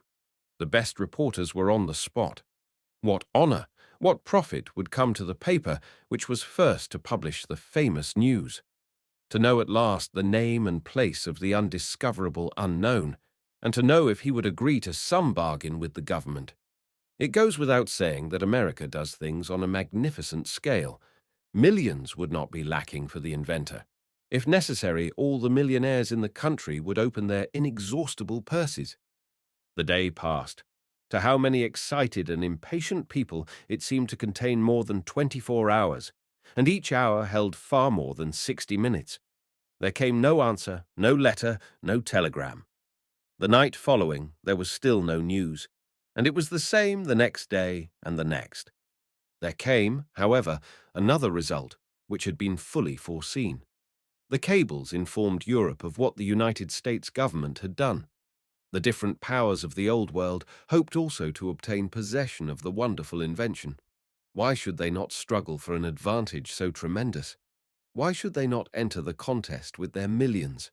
The best reporters were on the spot. What honor, what profit would come to the paper which was first to publish the famous news? To know at last the name and place of the undiscoverable unknown, and to know if he would agree to some bargain with the government. It goes without saying that America does things on a magnificent scale. Millions would not be lacking for the inventor. If necessary, all the millionaires in the country would open their inexhaustible purses. The day passed. To how many excited and impatient people it seemed to contain more than 24 hours, and each hour held far more than 60 minutes. There came no answer, no letter, no telegram. The night following, there was still no news, and it was the same the next day and the next. There came, however, another result, which had been fully foreseen. The cables informed Europe of what the United States government had done. The different powers of the Old World hoped also to obtain possession of the wonderful invention. Why should they not struggle for an advantage so tremendous? Why should they not enter the contest with their millions?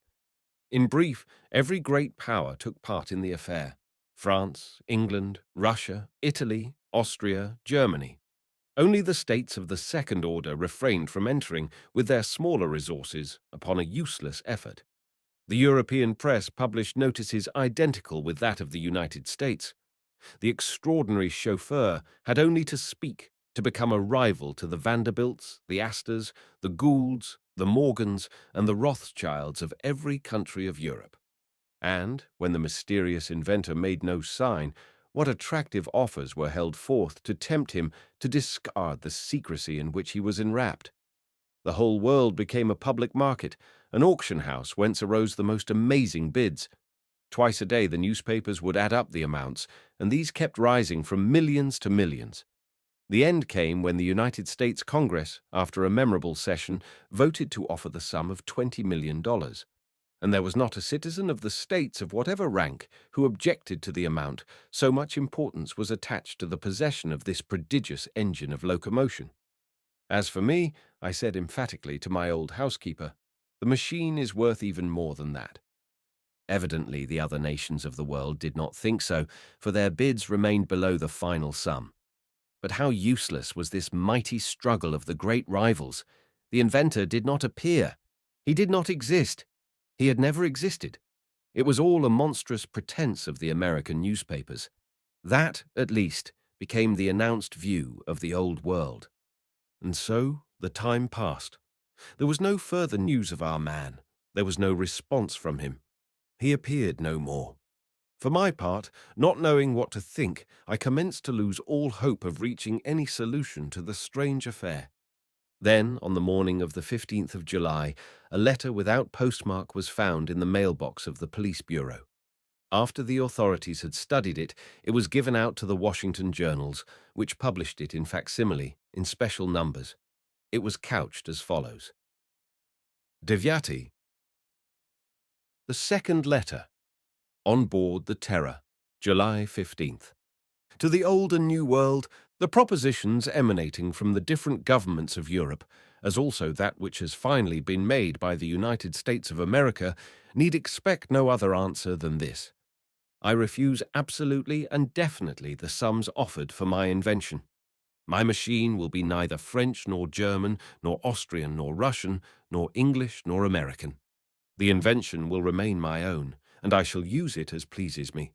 In brief, every great power took part in the affair. France, England, Russia, Italy, Austria, Germany. Only the states of the second order refrained from entering with their smaller resources upon a useless effort. The European press published notices identical with that of the United States. The extraordinary chauffeur had only to speak to become a rival to the Vanderbilts, the Astors, the Goulds, the Morgans, and the Rothschilds of every country of Europe. And, when the mysterious inventor made no sign, what attractive offers were held forth to tempt him to discard the secrecy in which he was enwrapped. The whole world became a public market, an auction house whence arose the most amazing bids. Twice a day the newspapers would add up the amounts, and these kept rising from millions to millions. The end came when the United States Congress, after a memorable session, voted to offer the sum of $20 million. And there was not a citizen of the states of whatever rank who objected to the amount, so much importance was attached to the possession of this prodigious engine of locomotion. As for me, I said emphatically to my old housekeeper, the machine is worth even more than that. Evidently, the other nations of the world did not think so, for their bids remained below the final sum. But how useless was this mighty struggle of the great rivals! The inventor did not appear. He did not exist. He had never existed. It was all a monstrous pretense of the American newspapers. That, at least, became the announced view of the old world. And so the time passed. There was no further news of our man. There was no response from him. He appeared no more. For my part, not knowing what to think, I commenced to lose all hope of reaching any solution to the strange affair. Then, on the morning of the 15th of July, a letter without postmark was found in the mailbox of the police bureau. After the authorities had studied it, it was given out to the Washington journals, which published it in facsimile, in special numbers. It was couched as follows. Devyati. The second letter. On board the Terror, July 15th. To the old and new world, the propositions emanating from the different governments of Europe, as also that which has finally been made by the United States of America, need expect no other answer than this. I refuse absolutely and definitely the sums offered for my invention. My machine will be neither French nor German, nor Austrian nor Russian, nor English nor American. The invention will remain my own, and I shall use it as pleases me.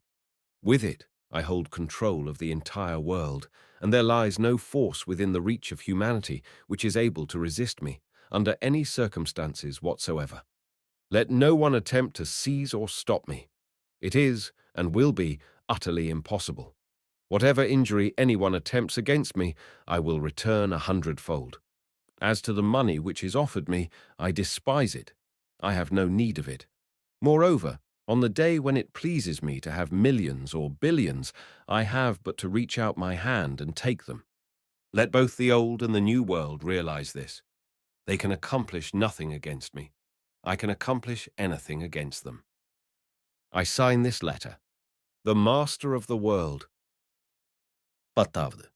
With it, I hold control of the entire world, and there lies no force within the reach of humanity which is able to resist me, under any circumstances whatsoever. Let no one attempt to seize or stop me. It is, and will be, utterly impossible. Whatever injury anyone attempts against me, I will return 100-fold. As to the money which is offered me, I despise it. I have no need of it. Moreover, on the day when it pleases me to have millions or billions, I have but to reach out my hand and take them. Let both the old and the new world realize this. They can accomplish nothing against me. I can accomplish anything against them. I sign this letter. The Master of the World. Patavde.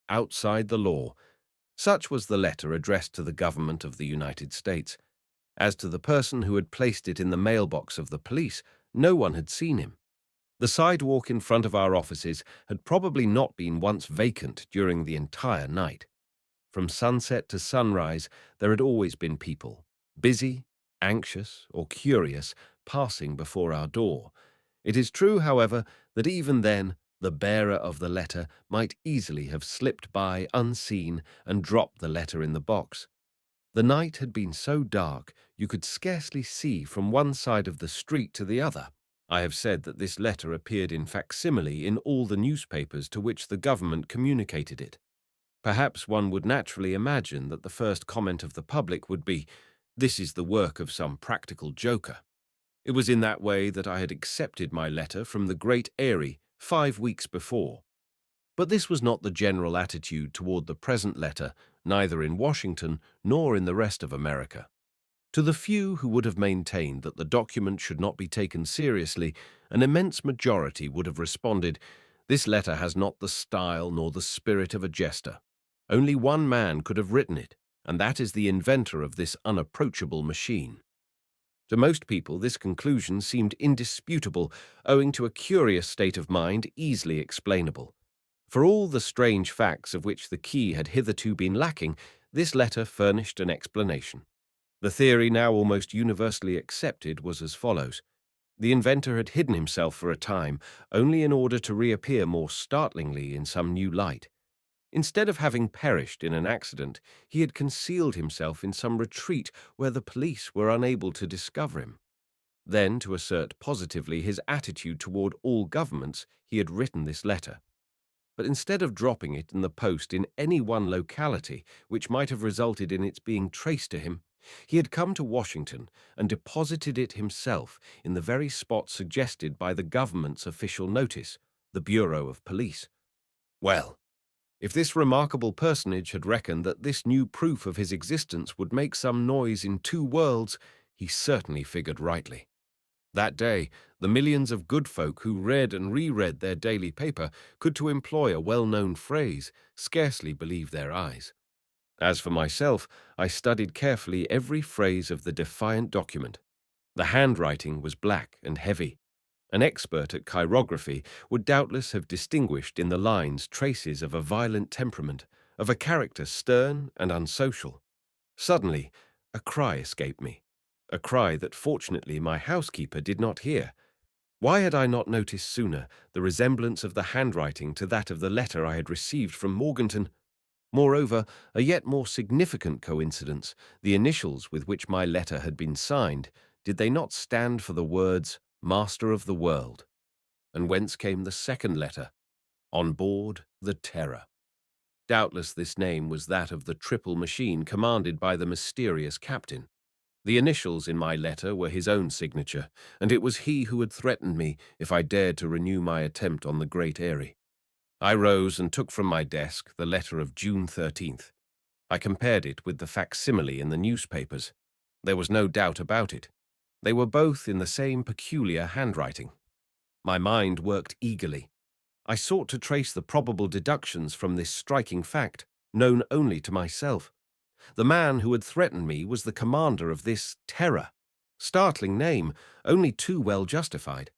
Outside the law. Such was the letter addressed to the government of the United States. As to the person who had placed it in the mailbox of the police, no one had seen him. The sidewalk in front of our offices had probably not been once vacant during the entire night. From sunset to sunrise, there had always been people, busy, anxious, or curious, passing before our door. It is true, however, that even then, the bearer of the letter might easily have slipped by unseen and dropped the letter in the box. The night had been so dark you could scarcely see from one side of the street to the other. I have said that this letter appeared in facsimile in all the newspapers to which the government communicated it. Perhaps one would naturally imagine that the first comment of the public would be, "This is the work of some practical joker." It was in that way that I had accepted my letter from the Great Eyrie 5 weeks before. But this was not the general attitude toward the present letter, neither in Washington nor in the rest of America. To the few who would have maintained that the document should not be taken seriously, an immense majority would have responded, "This letter has not the style nor the spirit of a jester. Only one man could have written it, and that is the inventor of this unapproachable machine." To most people, this conclusion seemed indisputable, owing to a curious state of mind easily explainable. For all the strange facts of which the key had hitherto been lacking, this letter furnished an explanation. The theory now almost universally accepted was as follows. The inventor had hidden himself for a time, only in order to reappear more startlingly in some new light. Instead of having perished in an accident, he had concealed himself in some retreat where the police were unable to discover him. Then, to assert positively his attitude toward all governments, he had written this letter. But instead of dropping it in the post in any one locality, which might have resulted in its being traced to him, he had come to Washington and deposited it himself in the very spot suggested by the government's official notice, the Bureau of Police. Well, if this remarkable personage had reckoned that this new proof of his existence would make some noise in two worlds, he certainly figured rightly. That day, the millions of good folk who read and reread their daily paper could, to employ a well-known phrase, scarcely believe their eyes. As for myself, I studied carefully every phrase of the defiant document. The handwriting was black and heavy. An expert at chirography would doubtless have distinguished in the lines traces of a violent temperament, of a character stern and unsocial. Suddenly, a cry escaped me, a cry that fortunately my housekeeper did not hear. Why had I not noticed sooner the resemblance of the handwriting to that of the letter I had received from Morganton? Moreover, a yet more significant coincidence, the initials with which my letter had been signed, did they not stand for the words, Master of the World? And whence came the second letter? On board the Terror. Doubtless this name was that of the triple machine commanded by the mysterious captain. The initials in my letter were his own signature, and it was he who had threatened me if I dared to renew my attempt on the Great Eyrie. I rose and took from my desk the letter of June 13th. I compared it with the facsimile in the newspapers. There was no doubt about it. They were both in the same peculiar handwriting. My mind worked eagerly. I sought to trace the probable deductions from this striking fact, known only to myself. The man who had threatened me was the commander of this Terror. Startling name, only too well justified.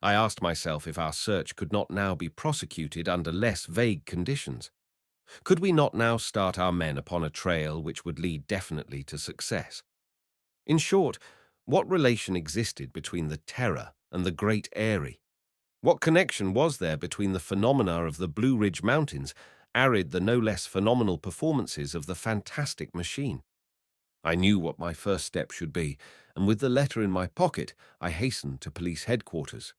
I asked myself if our search could not now be prosecuted under less vague conditions. Could we not now start our men upon a trail which would lead definitely to success? In short, what relation existed between the Terror and the Great Eyrie? What connection was there between the phenomena of the Blue Ridge Mountains, arid the no less phenomenal performances of the fantastic machine? I knew what my first step should be, and with the letter in my pocket, I hastened to police headquarters.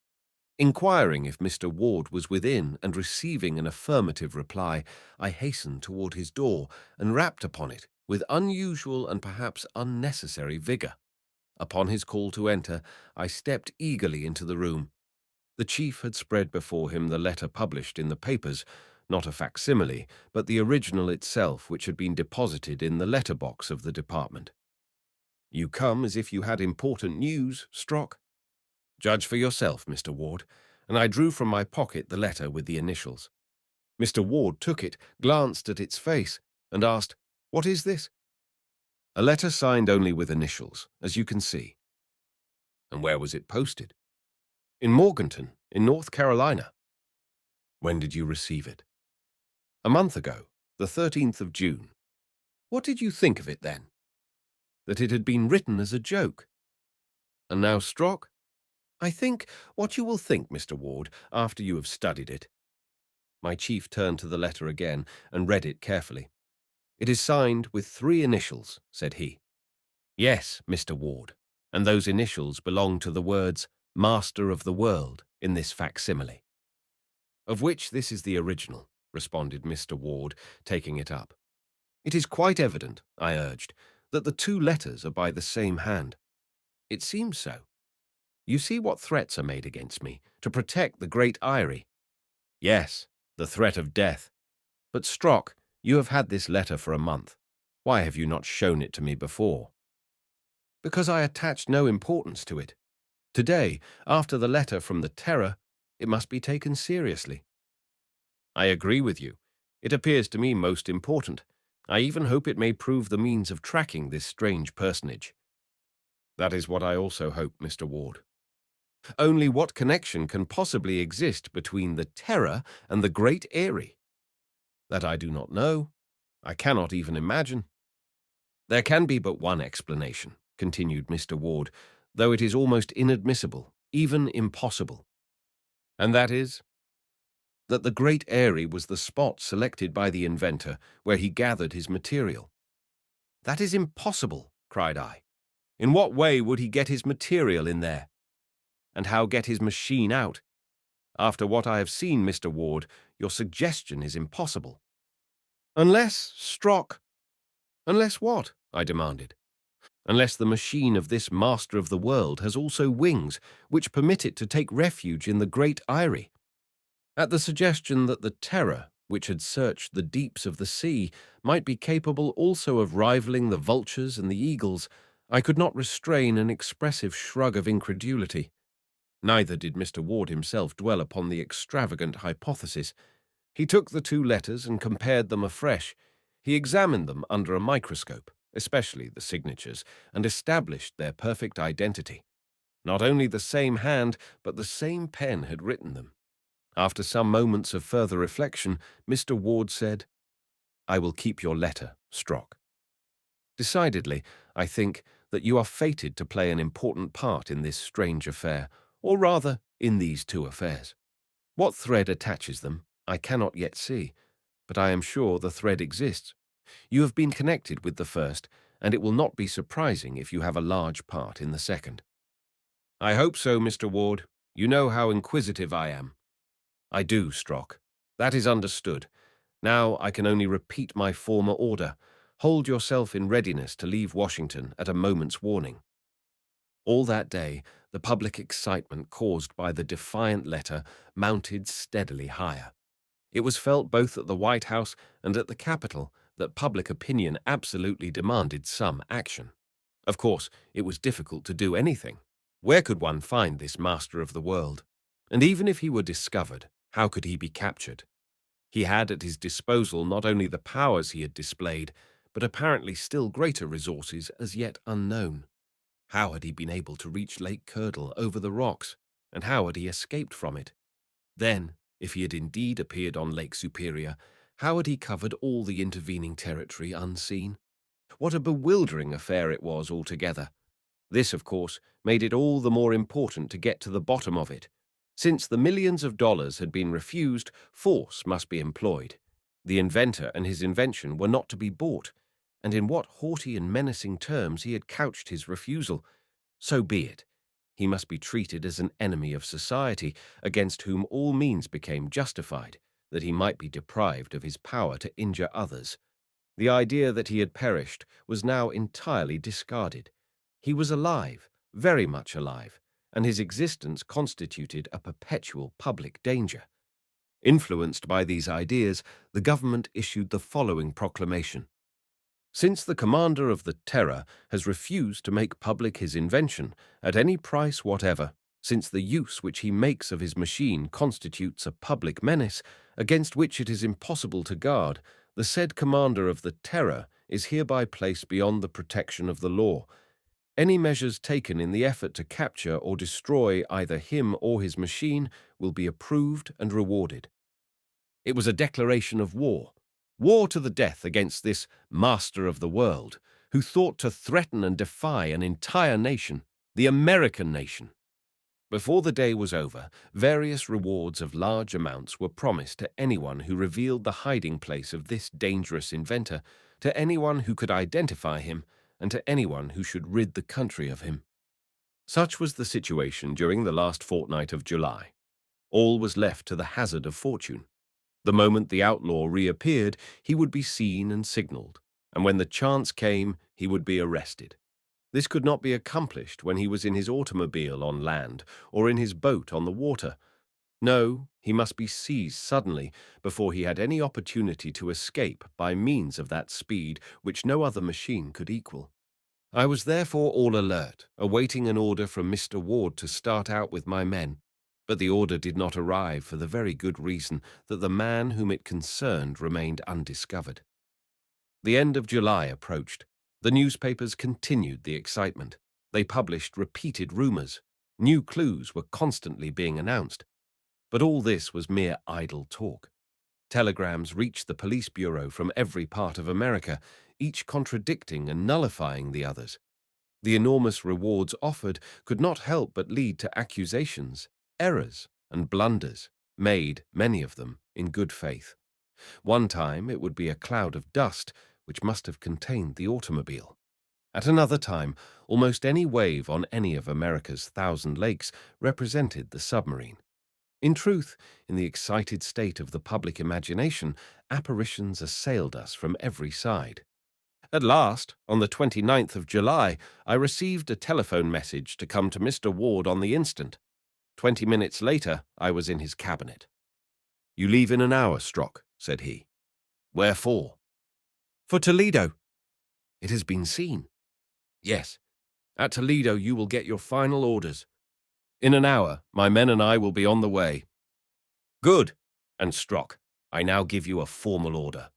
Inquiring if Mr. Ward was within and receiving an affirmative reply, I hastened toward his door and rapped upon it with unusual and perhaps unnecessary vigor. Upon his call to enter, I stepped eagerly into the room. The chief had spread before him the letter published in the papers, not a facsimile, but the original itself, which had been deposited in the letter-box of the department. "You come as if you had important news, Strock." "Judge for yourself, Mr. Ward," and I drew from my pocket the letter with the initials. Mr. Ward took it, glanced at its face, and asked, "What is this?" "A letter signed only with initials, as you can see." "And where was it posted?" "In Morganton, in North Carolina." "When did you receive it?" "A month ago, the 13th of June." "What did you think of it then?" "That it had been written as a joke." "And now, Strock?" "I think what you will think, Mr. Ward, after you have studied it." My chief turned to the letter again and read it carefully. "It is signed with 3 initials," said he. "Yes, Mr. Ward, and those initials belong to the words Master of the World in this facsimile." "Of which this is the original," responded Mr. Ward, taking it up. "It is quite evident," I urged, "that the 2 letters are by the same hand." "It seems so. You see what threats are made against me, to protect the Great Eyrie." "Yes, the threat of death. But, Strock, you have had this letter for a month. Why have you not shown it to me before?" "Because I attached no importance to it. Today, after the letter from the Terror, it must be taken seriously." "I agree with you. It appears to me most important. I even hope it may prove the means of tracking this strange personage." "That is what I also hope, Mr. Ward." "Only what connection can possibly exist between the Terror and the Great Eyrie?" "That I do not know. I cannot even imagine." There can be but one explanation, continued Mr. Ward, though it is almost inadmissible, even impossible. And that is that the Great Eyrie was the spot selected by the inventor where he gathered his material. That is impossible, cried I. In what way would he get his material in there? And how get his machine out? After what I have seen, Mr. Ward, your suggestion is impossible. Unless, Strock— Unless what? I demanded. Unless the machine of this master of the world has also wings which permit it to take refuge in the Great Eyrie. At the suggestion that the Terror, which had searched the deeps of the sea, might be capable also of rivaling the vultures and the eagles, I could not restrain an expressive shrug of incredulity. Neither did Mr. Ward himself dwell upon the extravagant hypothesis. He took the two letters and compared them afresh. He examined them under a microscope, especially the signatures, and established their perfect identity. Not only the same hand, but the same pen had written them. After some moments of further reflection, Mr. Ward said, "I will keep your letter, Strock. Decidedly, I think that you are fated to play an important part in this strange affair, or rather, in these two affairs. What thread attaches them, I cannot yet see, but I am sure the thread exists. You have been connected with the first, and it will not be surprising if you have a large part in the second." "I hope so, Mr. Ward. You know how inquisitive I am." "I do, Strock. That is understood. Now I can only repeat my former order. Hold yourself in readiness to leave Washington at a moment's warning." All that day, the public excitement caused by the defiant letter mounted steadily higher. It was felt both at the White House and at the Capitol that public opinion absolutely demanded some action. Of course, it was difficult to do anything. Where could one find this master of the world? And even if he were discovered, how could he be captured? He had at his disposal not only the powers he had displayed, but apparently still greater resources as yet unknown. How had he been able to reach Lake Curdle over the rocks, and how had he escaped from it? Then, if he had indeed appeared on Lake Superior, how had he covered all the intervening territory unseen? What a bewildering affair it was altogether. This, of course, made it all the more important to get to the bottom of it. Since the millions of dollars had been refused, force must be employed. The inventor and his invention were not to be bought, and in what haughty and menacing terms he had couched his refusal. So be it. He must be treated as an enemy of society, against whom all means became justified, that he might be deprived of his power to injure others. The idea that he had perished was now entirely discarded. He was alive, very much alive, and his existence constituted a perpetual public danger. Influenced by these ideas, the government issued the following proclamation. Since the commander of the Terror has refused to make public his invention at any price whatever, since the use which he makes of his machine constitutes a public menace against which it is impossible to guard, the said commander of the Terror is hereby placed beyond the protection of the law. Any measures taken in the effort to capture or destroy either him or his machine will be approved and rewarded. It was a declaration of war. War to the death against this master of the world, who thought to threaten and defy an entire nation, the American nation. Before the day was over, various rewards of large amounts were promised to anyone who revealed the hiding place of this dangerous inventor, to anyone who could identify him, and to anyone who should rid the country of him. Such was the situation during the last fortnight of July. All was left to the hazard of fortune. The moment the outlaw reappeared, he would be seen and signaled, and when the chance came, he would be arrested. This could not be accomplished when he was in his automobile on land or in his boat on the water. No, he must be seized suddenly before he had any opportunity to escape by means of that speed which no other machine could equal. I was therefore all alert, awaiting an order from Mr. Ward to start out with my men. But the order did not arrive for the very good reason that the man whom it concerned remained undiscovered. The end of July approached. The newspapers continued the excitement. They published repeated rumors. New clues were constantly being announced. But all this was mere idle talk. Telegrams reached the police bureau from every part of America, each contradicting and nullifying the others. The enormous rewards offered could not help but lead to accusations, errors, and blunders, made, many of them, in good faith. One time it would be a cloud of dust, which must have contained the automobile. At another time, almost any wave on any of America's 1,000 lakes represented the submarine. In truth, in the excited state of the public imagination, apparitions assailed us from every side. At last, on the 29th of July, I received a telephone message to come to Mr. Ward on the instant. 20 minutes later, I was in his cabinet. "You leave in an hour, Strock," said he. "Where for?" "For Toledo." "It has been seen." "Yes. At Toledo you will get your final orders. In an hour, my men and I will be on the way." "Good. And Strock, I now give you a formal order."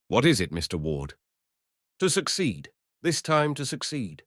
"What is it, Mr. Ward?" "To succeed. This time to succeed."